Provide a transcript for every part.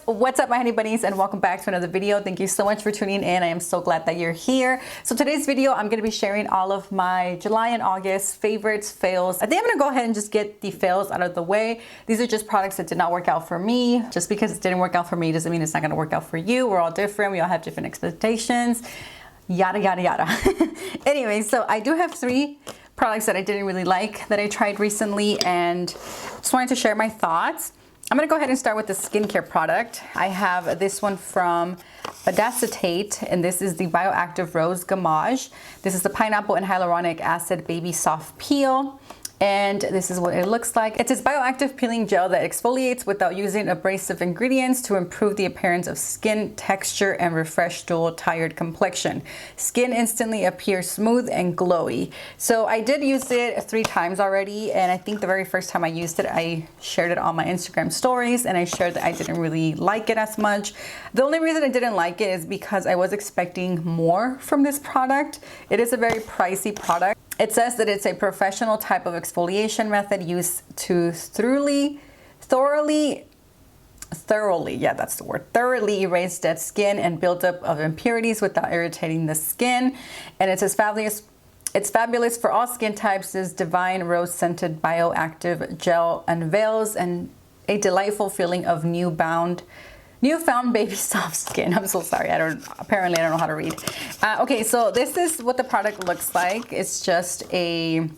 What's up, my honey bunnies, and welcome back to another video. Thank you so much for tuning in. I am so glad that you're here. So today's video, I'm going to be sharing all of my July and August favorites, fails. I think I'm going to go ahead and just get the fails out of the way. These are just products that did not work out for me. Just because it didn't work out for me doesn't mean it's not going to work out for you. We're all different. We all have different expectations. Yada, yada, yada. Anyway, so I do have 3 products that I didn't really like that I tried recently, and just wanted to share my thoughts. I'm gonna go ahead and start with the skincare product. I have this one from Untitled, and this is the Bioactive Rose Gamage. This is the pineapple and hyaluronic acid baby soft peel. And this is what it looks like. It's this bioactive peeling gel that exfoliates without using abrasive ingredients to improve the appearance of skin texture and refresh dull, tired complexion. Skin instantly appears smooth and glowy. So I did use it 3 times already, and I think the very first time I used it, I shared it on my Instagram stories, and I shared that I didn't really like it as much. The only reason I didn't like it is because I was expecting more from this product. It is a very pricey product. It says that it's a professional type of exfoliation method used to thoroughly erase dead skin and buildup of impurities without irritating the skin. And it's fabulous for all skin types. This divine rose scented bioactive gel unveils and a delightful feeling of newfound baby soft skin. I'm so sorry. Apparently I don't know how to read. Okay, so this is what the product looks like. It's just a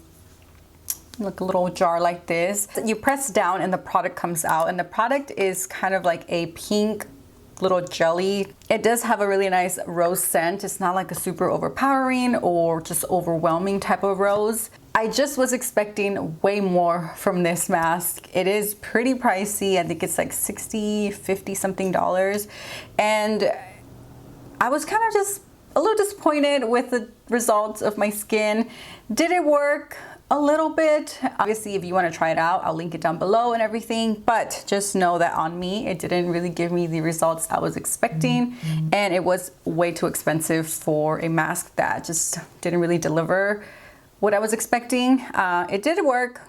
little jar like this. You press down and the product comes out, and the product is kind of like a pink little jelly. It does have a really nice rose scent. It's not like a super overpowering or just overwhelming type of rose. I just was expecting way more from this mask. It is pretty pricey. I think it's like $60, $50 something dollars. And I was kind of just a little disappointed with the results of my skin. Did it work? A little bit. Obviously, if you want to try it out, I'll link it down below and everything, but just know that on me, it didn't really give me the results I was expecting, and it was way too expensive for a mask that just didn't really deliver what I was expecting. It did work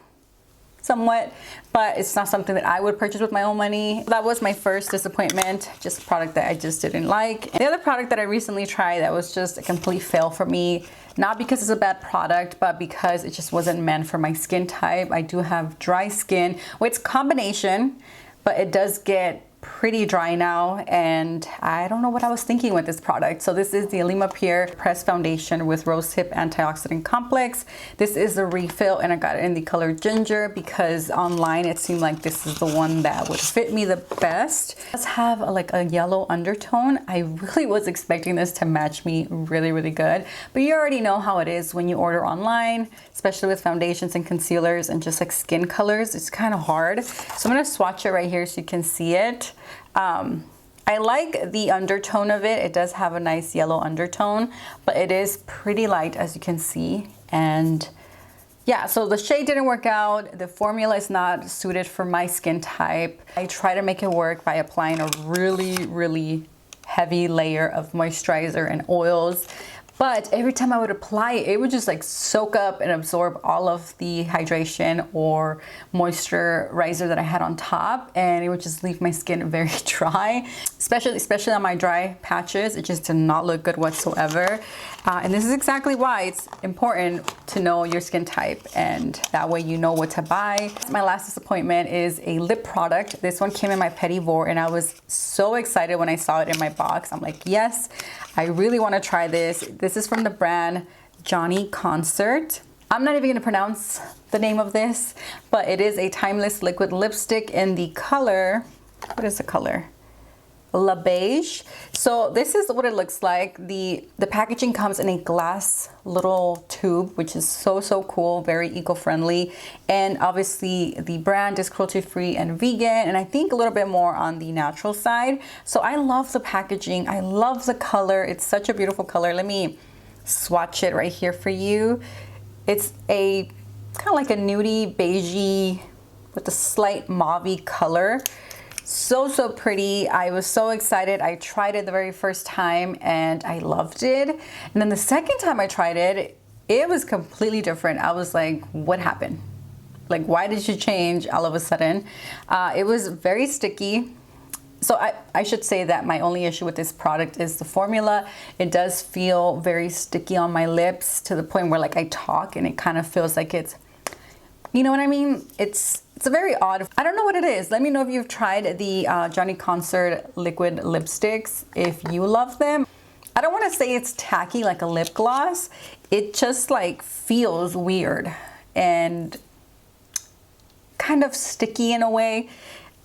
somewhat, but it's not something that I would purchase with my own money. That was my first disappointment, just a product that I just didn't like. And the other product that I recently tried that was just a complete fail for me, not because it's a bad product, but because it just wasn't meant for my skin type. I do have dry skin. Well, it's a combination, but it does get pretty dry now, and I don't know what I was thinking with this product. So this is the Lima Pressed Foundation with Rosehip Antioxidant Complex. This is the refill, and I got it in the color Ginger because online it seemed like this is the one that would fit me the best. It does have like a yellow undertone. I really was expecting this to match me really, really good, but you already know how it is when you order online, especially with foundations and concealers and just like skin colors. It's kind of hard. So I'm gonna swatch it right here so you can see it. I like the undertone of it. It does have a nice yellow undertone, but it is pretty light, as you can see. And yeah, so the shade didn't work out. The formula is not suited for my skin type. I try to make it work by applying a really, really heavy layer of moisturizer and oils. But every time I would apply it, it would just like soak up and absorb all of the hydration or moisturizer that I had on top, and it would just leave my skin very dry, especially on my dry patches. It just did not look good whatsoever. And this is exactly why it's important to know your skin type, and that way you know what to buy. My last disappointment is a lip product. This one came in my Petit Vour, and I was so excited when I saw it in my box. I'm like, yes, I really want to try this. This is from the brand Johnny Concert. I'm not even going to pronounce the name of this, but it is a timeless liquid lipstick in the color, what is the color? La Beige. So this is what it looks like. The packaging comes in a glass little tube, which is so cool, very eco-friendly, and obviously the brand is cruelty-free and vegan, and I think a little bit more on the natural side. So I love the packaging. I love the color. It's such a beautiful color. Let me swatch it right here for you. It's a kind of like a nudie beigey with a slight mauve color. So pretty. I was so excited. I tried it the very first time and I loved it. And then the second time I tried it, it was completely different. I was like, what happened? Like, why did you change all of a sudden? It was very sticky. So I should say that my only issue with this product is the formula. It does feel very sticky on my lips to the point where like I talk and it kind of feels like it's, you know what I mean? It's a very odd, I don't know what it is. Let me know if you've tried the Johnny Concert liquid lipsticks, if you love them. I don't want to say it's tacky like a lip gloss. It just like feels weird and kind of sticky in a way.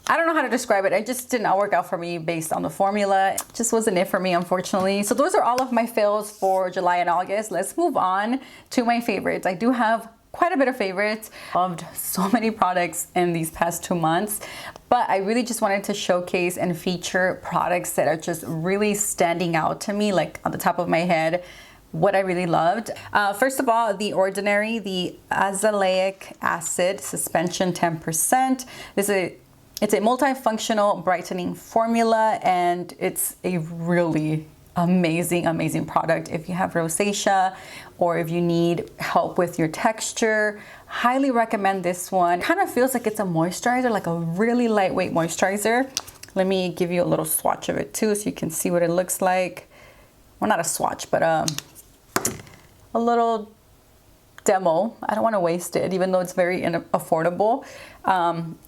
I don't know how to describe it. It just did not work out for me based on the formula. It just wasn't it for me, unfortunately. So those are all of my fails for July and August. Let's move on to my favorites. I do have quite a bit of favorites. Loved so many products in these past 2 months, but I really just wanted to showcase and feature products that are just really standing out to me, like on the top of my head, what I really loved. First of all, The Ordinary, the azelaic acid suspension 10%. It's a multifunctional brightening formula, and it's a really amazing product. If you have rosacea or if you need help with your texture, highly recommend this one. Kind of feels like it's a moisturizer, like a really lightweight moisturizer. Let me give you a little swatch of it too so you can see what it looks like. Well, not a swatch, but a little demo. I don't want to waste it, even though it's very affordable.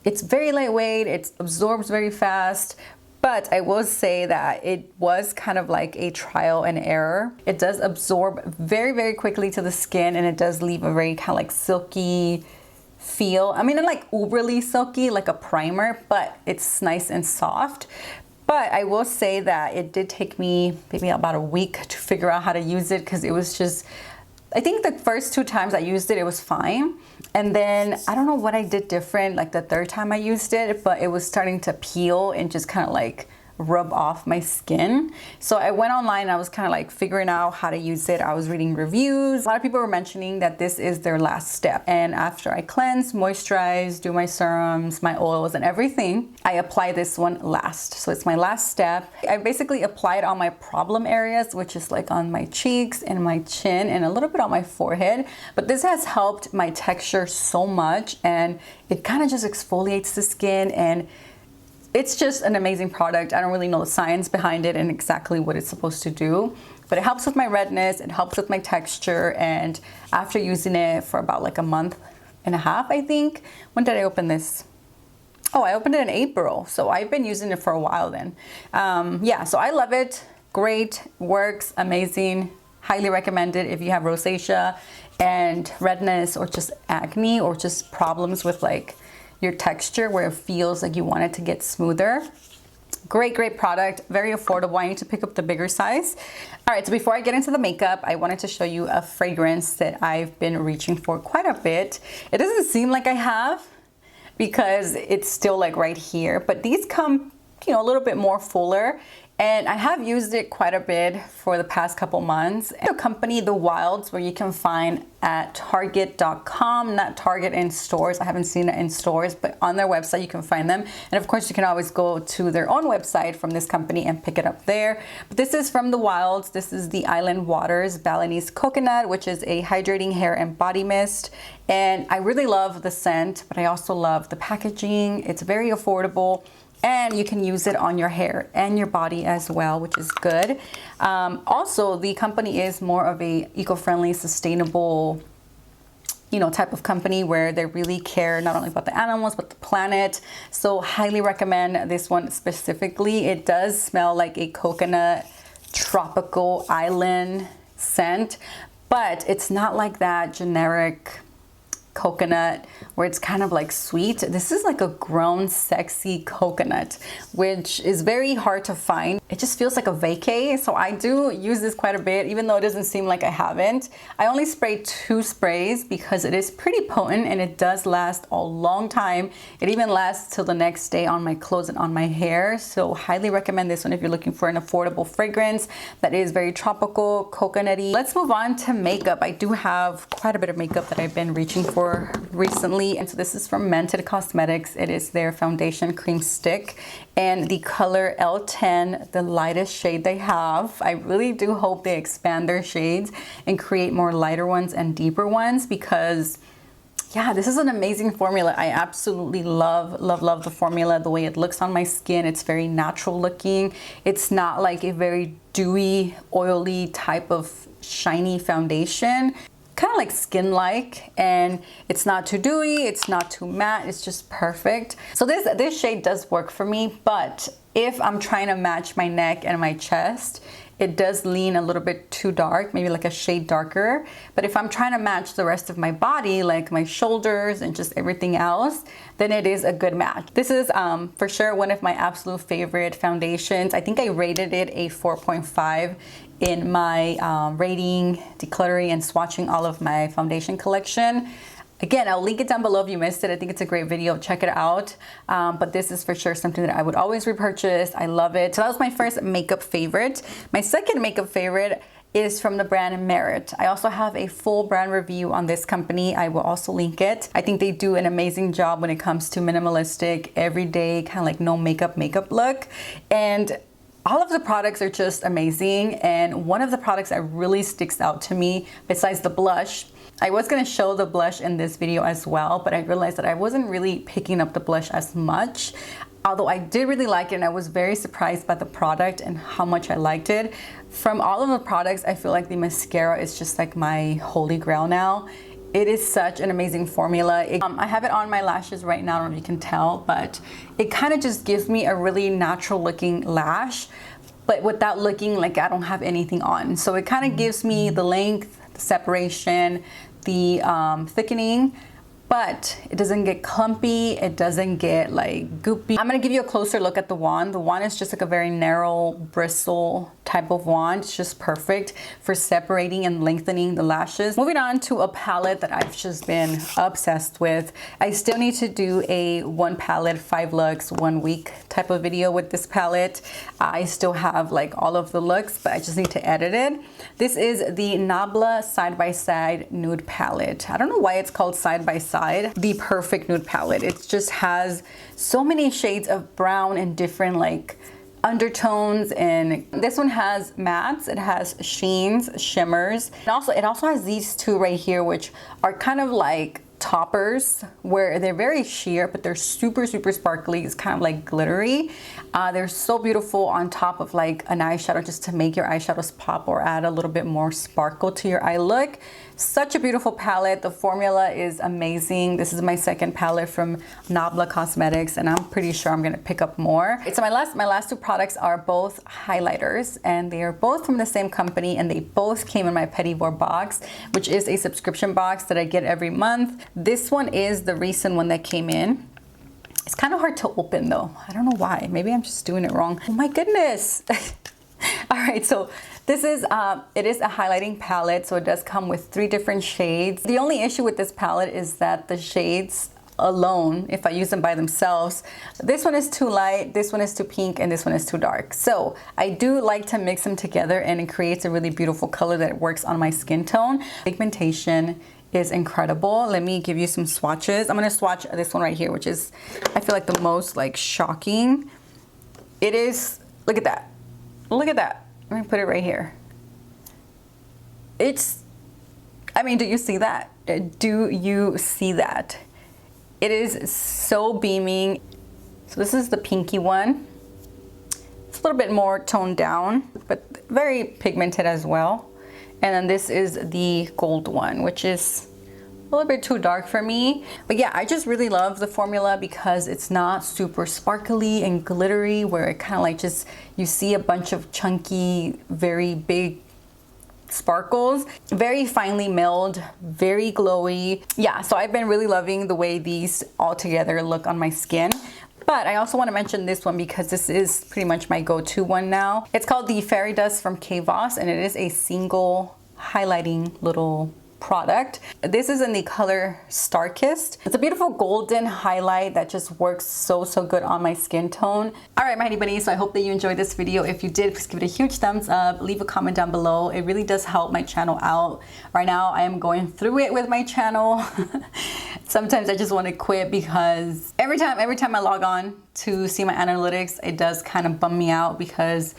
It's very lightweight, it absorbs very fast, but I will say that it was kind of like a trial and error. It does absorb very quickly to the skin, and it does leave a very kind of like silky feel. I mean, not like uberly silky like a primer, but it's nice and soft. But I will say that it did take me maybe about a week to figure out how to use it, because it was just, I think the first 2 times I used it, it was fine. And then I don't know what I did different, like the 3rd time I used it, but it was starting to peel and just kind of like rub off my skin. So I went online and I was kind of like figuring out how to use it. I was reading reviews. A lot of people were mentioning that this is their last step. And after I cleanse, moisturize, do my serums, my oils and everything, I apply this one last. So it's my last step. I basically applied on my problem areas, which is like on my cheeks and my chin and a little bit on my forehead. But this has helped my texture so much, and it kind of just exfoliates the skin, and it's just an amazing product. I don't really know the science behind it and exactly what it's supposed to do, but it helps with my redness, it helps with my texture, and after using it for about like a month and a half, I think. When did I open this? Oh, I opened it in April, so I've been using it for a while then. Yeah, so I love it. Great, works, amazing. Highly recommend it if you have rosacea and redness, or just acne, or just problems with like your texture where it feels like you want it to get smoother. Great product, very affordable. I need to pick up the bigger size. All right, so before I get into the makeup, I wanted to show you a fragrance that I've been reaching for quite a bit. It doesn't seem like I have, because it's still like right here, but these come, you know, a little bit more fuller. And I have used it quite a bit for the past couple months. The company, The Wilds, where you can find at Target.com, not Target in stores. I haven't seen it in stores, but on their website you can find them. And of course you can always go to their own website from this company and pick it up there. But this is from The Wilds. This is the Island Waters Balinese Coconut, which is a hydrating hair and body mist. And I really love the scent, but I also love the packaging. It's very affordable. And you can use it on your hair and your body as well, which is good. Also, the company is more of a eco-friendly, sustainable, you know, type of company where they really care not only about the animals, but the planet. So highly recommend this one specifically. It does smell like a coconut tropical island scent, but it's not like that generic coconut where it's kind of like sweet. This is like a grown sexy coconut, which is very hard to find. It just feels like a vacay. So I do use this quite a bit, even though it doesn't seem like I haven't. I only spray 2 sprays because it is pretty potent and it does last a long time. It even lasts till the next day on my clothes and on my hair. So highly recommend this one if you're looking for an affordable fragrance that is very tropical, coconutty. Let's move on to makeup. I do have quite a bit of makeup that I've been reaching for recently, and so this is from Fermented Cosmetics. It is their foundation cream stick, and the color L10, the lightest shade they have. I really do hope they expand their shades and create more lighter ones and deeper ones, because yeah, this is an amazing formula. I absolutely love, love, love the formula, the way it looks on my skin. It's very natural looking. It's not like a very dewy, oily type of shiny foundation. Kind of like skin-like, and it's not too dewy, it's not too matte, it's just perfect. So this shade does work for me, but if I'm trying to match my neck and my chest, it does lean a little bit too dark, maybe like a shade darker. But if I'm trying to match the rest of my body, like my shoulders and just everything else, then it is a good match. This is for sure one of my absolute favorite foundations. I think I rated it a 4.5 in my rating, decluttering, and swatching all of my foundation collection. Again, I'll link it down below if you missed it. I think it's a great video. Check it out. But this is for sure something that I would always repurchase. I love it. So that was my first makeup favorite. My second makeup favorite is from the brand Merit. I also have a full brand review on this company. I will also link it. I think they do an amazing job when it comes to minimalistic, everyday, kind of like no makeup look. And all of the products are just amazing. And one of the products that really sticks out to me, besides the blush, I was gonna show the blush in this video as well, but I realized that I wasn't really picking up the blush as much. Although I did really like it, and I was very surprised by the product and how much I liked it. From all of the products, I feel like the mascara is just like my holy grail now. It is such an amazing formula. I have it on my lashes right now, I don't know if you can tell, but it kind of just gives me a really natural looking lash, but without looking like I don't have anything on. So it kind of gives me the length, the separation, the thickening, but it doesn't get clumpy, it doesn't get like goopy. I'm gonna give you a closer look at the wand. The wand is just like a very narrow bristle type of wand. It's just perfect for separating and lengthening the lashes. Moving on to a palette that I've just been obsessed with. I still need to do a 1 palette, 5 looks, 1 week type of video with this palette. I still have like all of the looks, but I just need to edit it. This is the Nabla Side by Side Nude Palette. I don't know why it's called Side by Side. The perfect nude palette. It just has so many shades of brown and different like undertones, and this one has mattes, it has sheens, shimmers, and it also has these two right here, which are kind of like toppers, where they're very sheer, but they're super, super sparkly. It's kind of like glittery. They're so beautiful on top of like an eyeshadow, just to make your eyeshadows pop or add a little bit more sparkle to your eye look. Such a beautiful palette. The formula is amazing. This is my second palette from Nabla Cosmetics, and I'm pretty sure I'm gonna pick up more. So my last two products are both highlighters, and they are both from the same company, and they both came in my Petit Vour box, which is a subscription box that I get every month. This one is the recent one that came in. It's kind of hard to open though. I don't know why. Maybe I'm just doing it wrong. Oh my goodness. All right, so this is, it is a highlighting palette, so it does come with 3 different shades. The only issue with this palette is that the shades alone, if I use them by themselves, this one is too light, this one is too pink, and this one is too dark. So I do like to mix them together, and it creates a really beautiful color that works on my skin tone. Pigmentation is incredible. Let me give you some swatches. I'm gonna swatch this one right here, which is, I feel like the most like shocking. It is, look at that. Look at that. Let me put it right here. It's, I mean, do you see that? Do you see that? It is so beaming. So this is the pinky one. It's a little bit more toned down, but very pigmented as well. And then this is the gold one, which is a little bit too dark for me. But yeah, I just really love the formula because it's not super sparkly and glittery, where it kind of like just, you see a bunch of chunky, very big sparkles. Very finely milled, very glowy. Yeah, so I've been really loving the way these all together look on my skin. But I also want to mention this one because this is pretty much my go-to one now. It's called the Fairy Dust from Faves, and it is a single highlighting little product. This is in the color Star Kissed. It's a beautiful golden highlight that just works so good on my skin tone. All right, my honey bunnies, so I hope that you enjoyed this video. If you did, please give it a huge thumbs up, leave a comment down below. It really does help my channel out. Right now, I am going through it with my channel. Sometimes I just want to quit because every time I log on to see my analytics, it does kind of bum me out because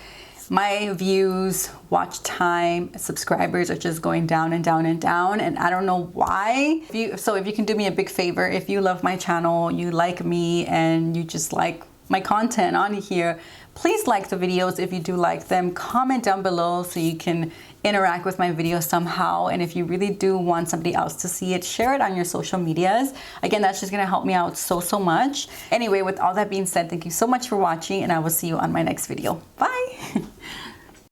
my views, watch time, subscribers are just going down and down and down, and I don't know why. If you can do me a big favor, if you love my channel, you like me, and you just like my content on here, please like the videos if you do like them. Comment down below so you can interact with my videos somehow. And if you really do want somebody else to see it, share it on your social medias. Again, that's just gonna help me out so much. Anyway, with all that being said, thank you so much for watching, and I will see you on my next video. Bye.